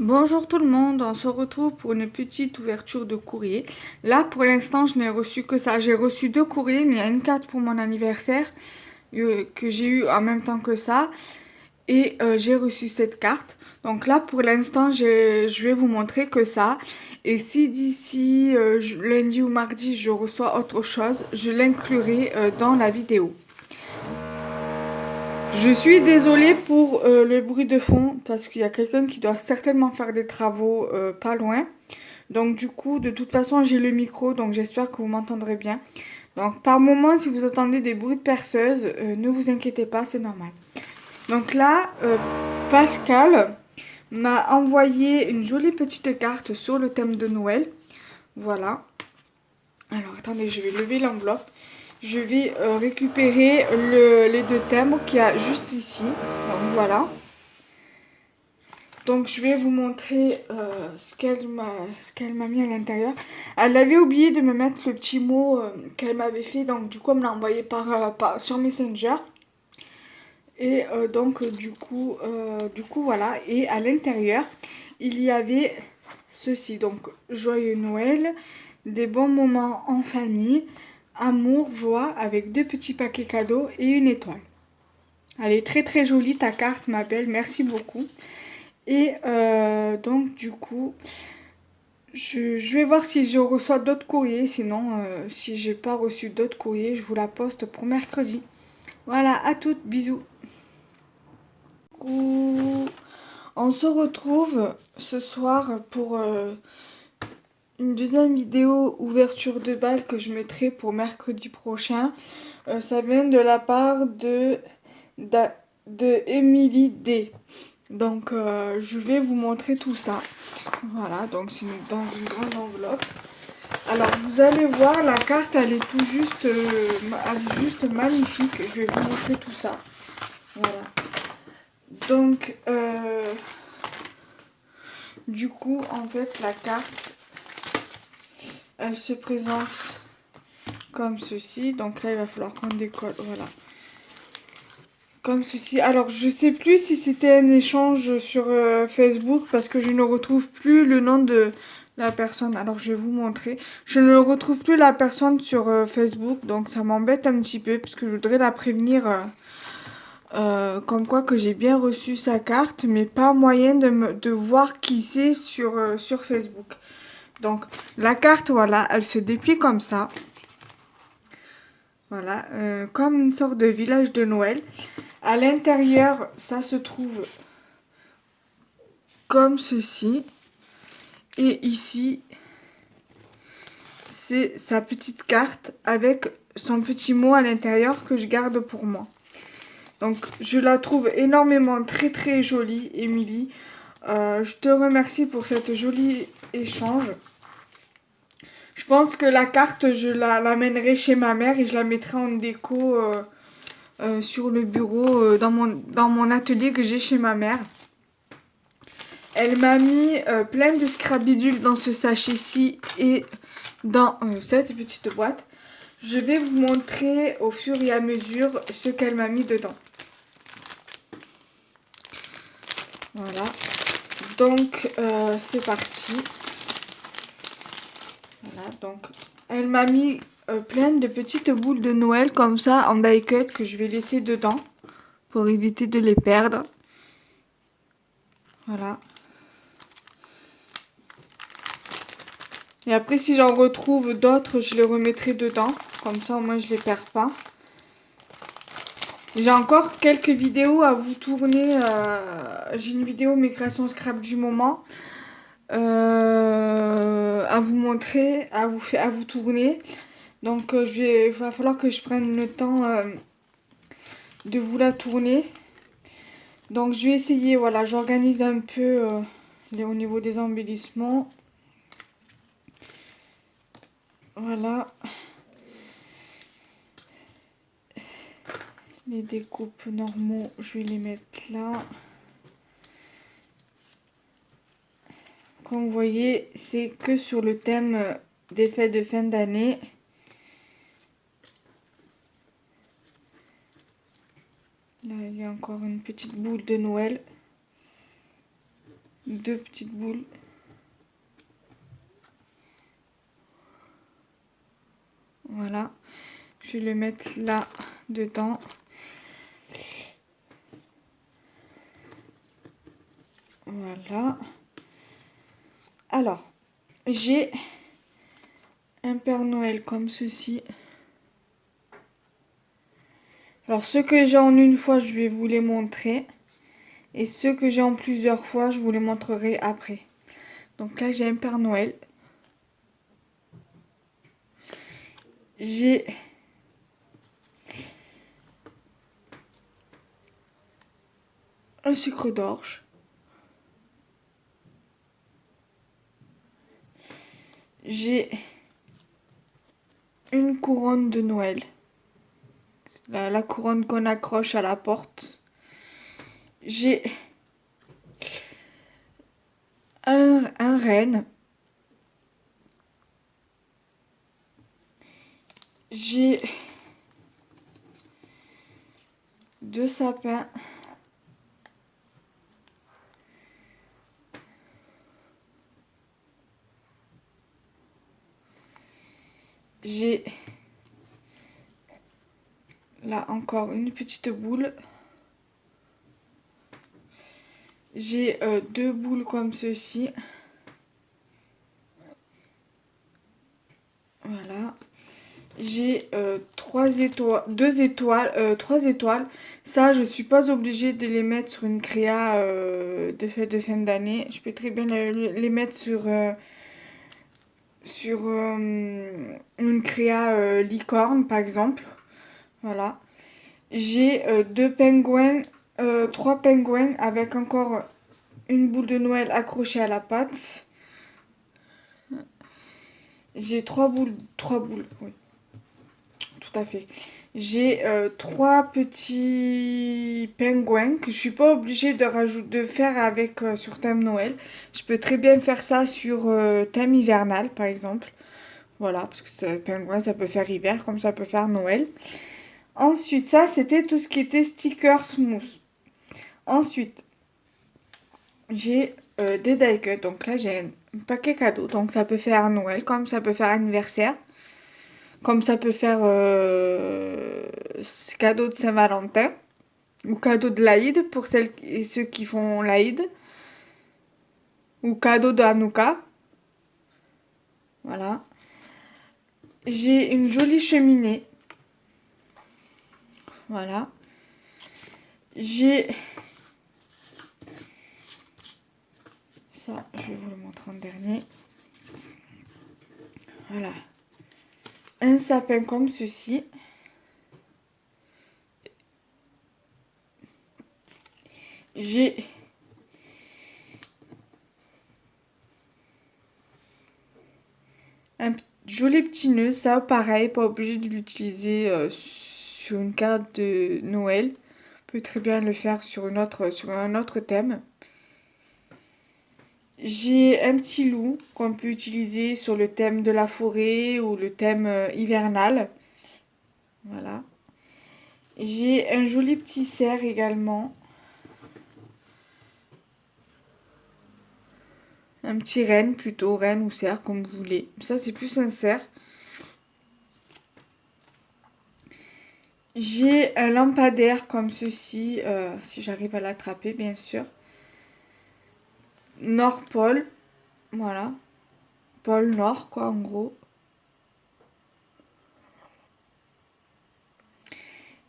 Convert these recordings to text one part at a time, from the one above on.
Bonjour tout le monde, on se retrouve pour une petite ouverture de courrier. Là pour l'instant je n'ai reçu que ça, j'ai reçu deux courriers mais il y a une carte pour mon anniversaire que j'ai eu en même temps que ça et j'ai reçu cette carte. Donc là pour l'instant je vais vous montrer que ça et si d'ici lundi ou mardi je reçois autre chose, je l'inclurai dans la vidéo. Je suis désolée pour le bruit de fond parce qu'il y a quelqu'un qui doit certainement faire des travaux pas loin. Donc du coup, de toute façon, j'ai le micro, donc j'espère que vous m'entendrez bien. Donc par moment, si vous entendez des bruits de perceuse, ne vous inquiétez pas, c'est normal. Donc là, Pascal m'a envoyé une jolie petite carte sur le thème de Noël. Voilà. Alors attendez, je vais lever l'enveloppe. Je vais récupérer les deux thèmes qu'il y a juste ici. Donc voilà. Donc je vais vous montrer ce qu'elle m'a mis à l'intérieur. Elle avait oublié de me mettre le petit mot qu'elle m'avait fait. Donc du coup elle me l'a envoyé sur Messenger. Et donc du coup voilà. Et à l'intérieur il y avait ceci. Donc joyeux Noël, des bons moments en famille, amour, joie avec deux petits paquets cadeaux et une étoile. Elle est très très jolie ta carte ma belle, merci beaucoup. Et donc du coup, je vais voir si je reçois d'autres courriers. Sinon, si j'ai pas reçu d'autres courriers, je vous la poste pour mercredi. Voilà, à toutes, bisous. On se retrouve ce soir pour une deuxième vidéo ouverture de bal que je mettrai pour mercredi prochain. Ça vient de la part de Emily D. Donc je vais vous montrer tout ça. Voilà, donc c'est dans une grande enveloppe. Alors vous allez voir, la carte elle est elle est juste magnifique. Je vais vous montrer tout ça. Voilà. Donc du coup en fait la carte elle se présente comme ceci. Donc là il va falloir qu'on décolle. Voilà. Comme ceci. Alors, je sais plus si c'était un échange sur Facebook parce que je ne retrouve plus le nom de la personne. Alors, je vais vous montrer. Je ne retrouve plus la personne sur Facebook, donc ça m'embête un petit peu parce que je voudrais la prévenir comme quoi que j'ai bien reçu sa carte, mais pas moyen de voir qui c'est sur Facebook. Donc, la carte, voilà, elle se déplie comme ça. Voilà, comme une sorte de village de Noël. À l'intérieur, ça se trouve comme ceci. Et ici, c'est sa petite carte avec son petit mot à l'intérieur que je garde pour moi. Donc, je la trouve énormément très très jolie, Émilie. Je te remercie pour cette jolie échange. Je pense que la carte, je l'amènerai chez ma mère et je la mettrai en déco sur le bureau dans mon atelier que j'ai chez ma mère. Elle m'a mis plein de scrabidules dans ce sachet-ci et dans cette petite boîte. Je vais vous montrer au fur et à mesure ce qu'elle m'a mis dedans. Voilà. Donc, c'est parti. Voilà, donc, elle m'a mis plein de petites boules de Noël comme ça en die cut que je vais laisser dedans pour éviter de les perdre. Voilà. Et après, si j'en retrouve d'autres, je les remettrai dedans. Comme ça, au moins, je les perds pas. J'ai encore quelques vidéos à vous tourner. J'ai une vidéo mes créations scrap du moment à vous montrer, à vous tourner. Donc, il va falloir que je prenne le temps de vous la tourner. Donc, je vais essayer. Voilà, j'organise un peu au niveau des embellissements. Voilà. Les découpes normaux, je vais les mettre là. Comme vous voyez, c'est que sur le thème des fêtes de fin d'année. Là, il y a encore une petite boule de Noël. 2 petites boules. Voilà. Je vais le mettre là dedans. Voilà. Alors, j'ai un Père Noël comme ceci. Alors, ceux que j'ai en une fois, je vais vous les montrer. Et ceux que j'ai en plusieurs fois, je vous les montrerai après. Donc là, j'ai un Père Noël. J'ai un sucre d'orge. J'ai une couronne de Noël. La couronne qu'on accroche à la porte. J'ai un renne. J'ai 2 sapins. J'ai là encore une petite boule. J'ai 2 boules comme ceci. Voilà. J'ai 3 étoiles, 2 étoiles, 3 étoiles. Ça, je suis pas obligée de les mettre sur une créa de fête de fin d'année. Je peux très bien les mettre sur une créa licorne, par exemple. Voilà. J'ai 2 pingouins, 3 pingouins avec encore une boule de Noël accrochée à la patte. J'ai 3 boules, oui, tout à fait. J'ai 3 petits pingouins que je suis pas obligée de faire avec sur thème Noël. Je peux très bien faire ça sur thème hivernal, par exemple. Voilà, parce que pingouin, ça peut faire hiver, comme ça peut faire Noël. Ensuite, ça, c'était tout ce qui était sticker smooth. Ensuite, j'ai des die cuts. Donc là, j'ai un paquet cadeau. Donc ça peut faire Noël, comme ça peut faire anniversaire. Comme ça peut faire cadeau de Saint-Valentin. Ou cadeau de l'Aïd pour celles et ceux qui font l'Aïd. Ou cadeau de Hanouka. Voilà. J'ai une jolie cheminée. Voilà. J'ai... Ça, je vais vous le montrer en dernier. Voilà. Un sapin comme ceci. J'ai un joli petit nœud. Ça, pareil, pas obligé de l'utiliser sur une carte de Noël. On peut très bien le faire sur un autre thème. J'ai un petit loup qu'on peut utiliser sur le thème de la forêt ou le thème hivernal. Voilà. J'ai un joli petit cerf également. Un petit renne plutôt, renne ou cerf comme vous voulez. Ça c'est plus un cerf. J'ai un lampadaire comme ceci, si j'arrive à l'attraper bien sûr. Nord Pôle, voilà. Pôle Nord quoi en gros.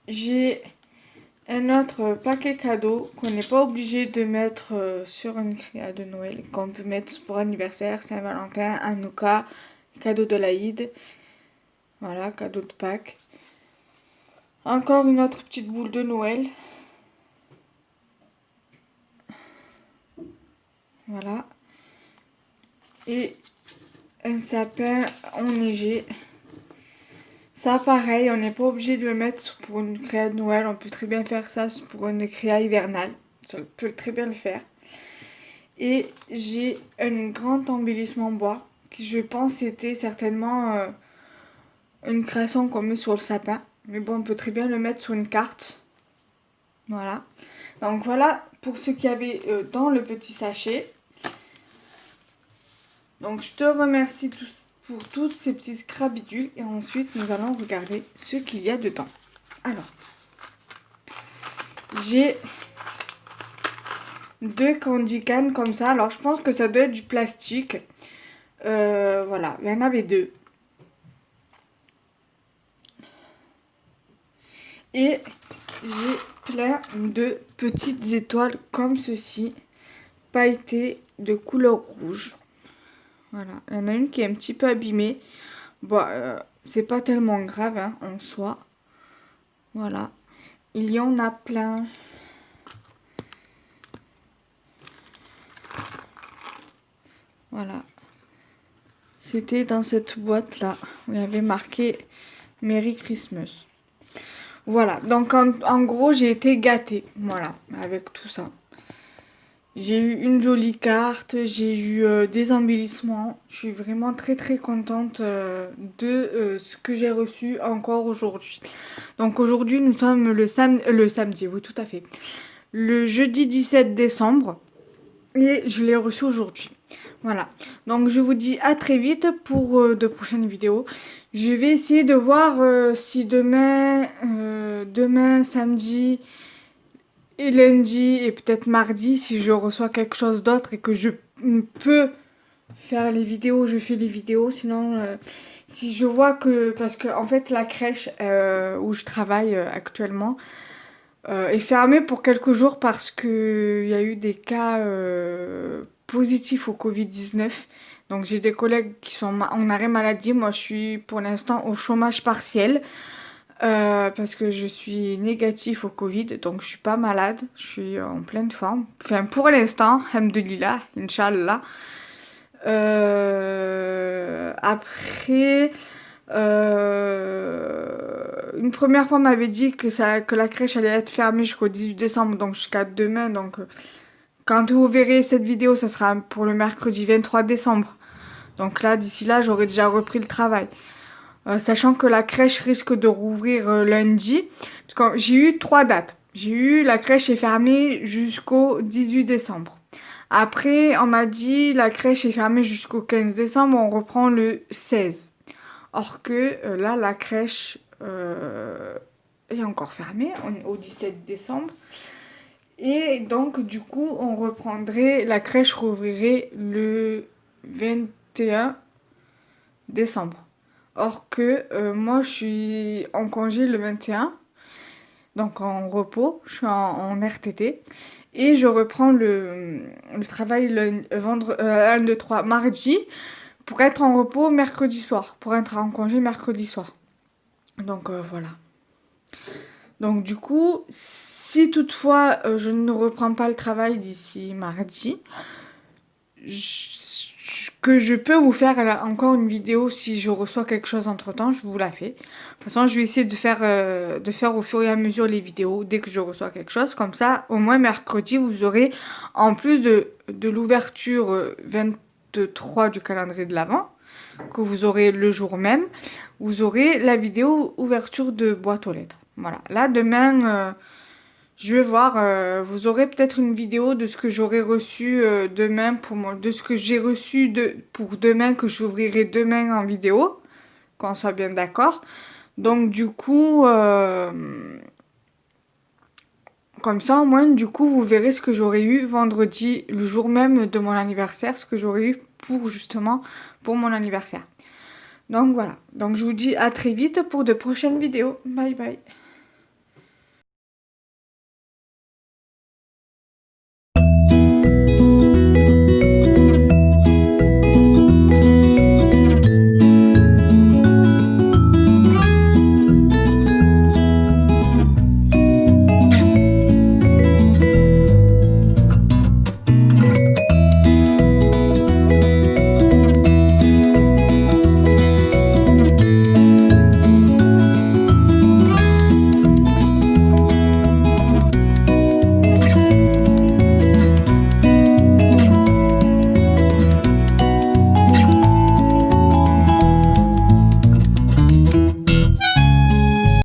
J'ai un autre paquet cadeau qu'on n'est pas obligé de mettre sur une créa de Noël, qu'on peut mettre pour anniversaire, Saint-Valentin, Hanouka, cadeau de l'Aïd. Voilà, cadeau de Pâques. Encore une autre petite boule de Noël. Voilà. Et un sapin enneigé. Ça, pareil, on n'est pas obligé de le mettre pour une créa de Noël. On peut très bien faire ça pour une créa hivernale. Ça peut très bien le faire. Et j'ai un grand embellissement bois qui, je pense, était certainement une création qu'on met sur le sapin. Mais bon, on peut très bien le mettre sur une carte. Voilà. Donc voilà pour ce qu'il y avait dans le petit sachet. Donc je te remercie tous pour toutes ces petits scrabidules et ensuite nous allons regarder ce qu'il y a dedans. Alors, j'ai 2 candy can comme ça. Alors je pense que ça doit être du plastique. Voilà, il y en avait 2. Et j'ai plein de petites étoiles comme ceci, pailletées de couleur rouge. Voilà, il y en a une qui est un petit peu abîmée. Bon, c'est pas tellement grave hein, en soi. Voilà, il y en a plein. Voilà. C'était dans cette boîte-là où il y avait marqué Merry Christmas. Voilà, donc en gros, j'ai été gâtée, voilà, avec tout ça. J'ai eu une jolie carte, j'ai eu des embellissements. Je suis vraiment très très contente de ce que j'ai reçu encore aujourd'hui. Donc aujourd'hui, nous sommes le samedi, oui tout à fait. Le jeudi 17 décembre et je l'ai reçu aujourd'hui. Voilà, donc je vous dis à très vite pour de prochaines vidéos. Je vais essayer de voir si demain, samedi et lundi et peut-être mardi, si je reçois quelque chose d'autre et que je peux faire les vidéos, je fais les vidéos. Sinon, si je vois que... Parce que en fait, la crèche où je travaille actuellement est fermée pour quelques jours parce qu'il y a eu des cas positifs au Covid-19. Donc j'ai des collègues qui sont en arrêt maladie. Moi, je suis pour l'instant au chômage partiel. Parce que je suis négatif au Covid, donc je suis pas malade, je suis en pleine forme. Enfin, pour l'instant, alhamdoulilah, Inch'Allah. Après, une première fois, on m'avait dit que la crèche allait être fermée jusqu'au 18 décembre, donc jusqu'à demain. Donc, quand vous verrez cette vidéo, ça sera pour le mercredi 23 décembre. Donc là, d'ici là, j'aurai déjà repris le travail. Sachant que la crèche risque de rouvrir lundi. Parce que j'ai eu 3 dates. J'ai eu la crèche est fermée jusqu'au 18 décembre. Après, on m'a dit la crèche est fermée jusqu'au 15 décembre, on reprend le 16. Or que là, la crèche est encore fermée au 17 décembre. Et donc, du coup, on reprendrait, la crèche rouvrirait le 21 décembre. Or que moi, je suis en congé le 21, donc en repos, je suis en RTT. Et je reprends le travail le 1, 2, 3, mardi, pour être en repos mercredi soir, pour être en congé mercredi soir. Donc voilà. Donc du coup, si toutefois je ne reprends pas le travail d'ici mardi, que je peux vous faire encore une vidéo si je reçois quelque chose entre temps, je vous la fais. De toute façon, je vais essayer de faire au fur et à mesure les vidéos dès que je reçois quelque chose. Comme ça, au moins mercredi, vous aurez, en plus de l'ouverture 23 du calendrier de l'Avent, que vous aurez le jour même, vous aurez la vidéo ouverture de boîte aux lettres. Voilà. Là, demain... je vais voir, vous aurez peut-être une vidéo de ce que j'aurai reçu demain de ce que j'ai reçu pour demain, que j'ouvrirai demain en vidéo, qu'on soit bien d'accord. Donc du coup, comme ça au moins, du coup, vous verrez ce que j'aurais eu vendredi, le jour même de mon anniversaire, ce que j'aurais eu justement pour mon anniversaire. Donc voilà, donc je vous dis à très vite pour de prochaines vidéos. Bye bye.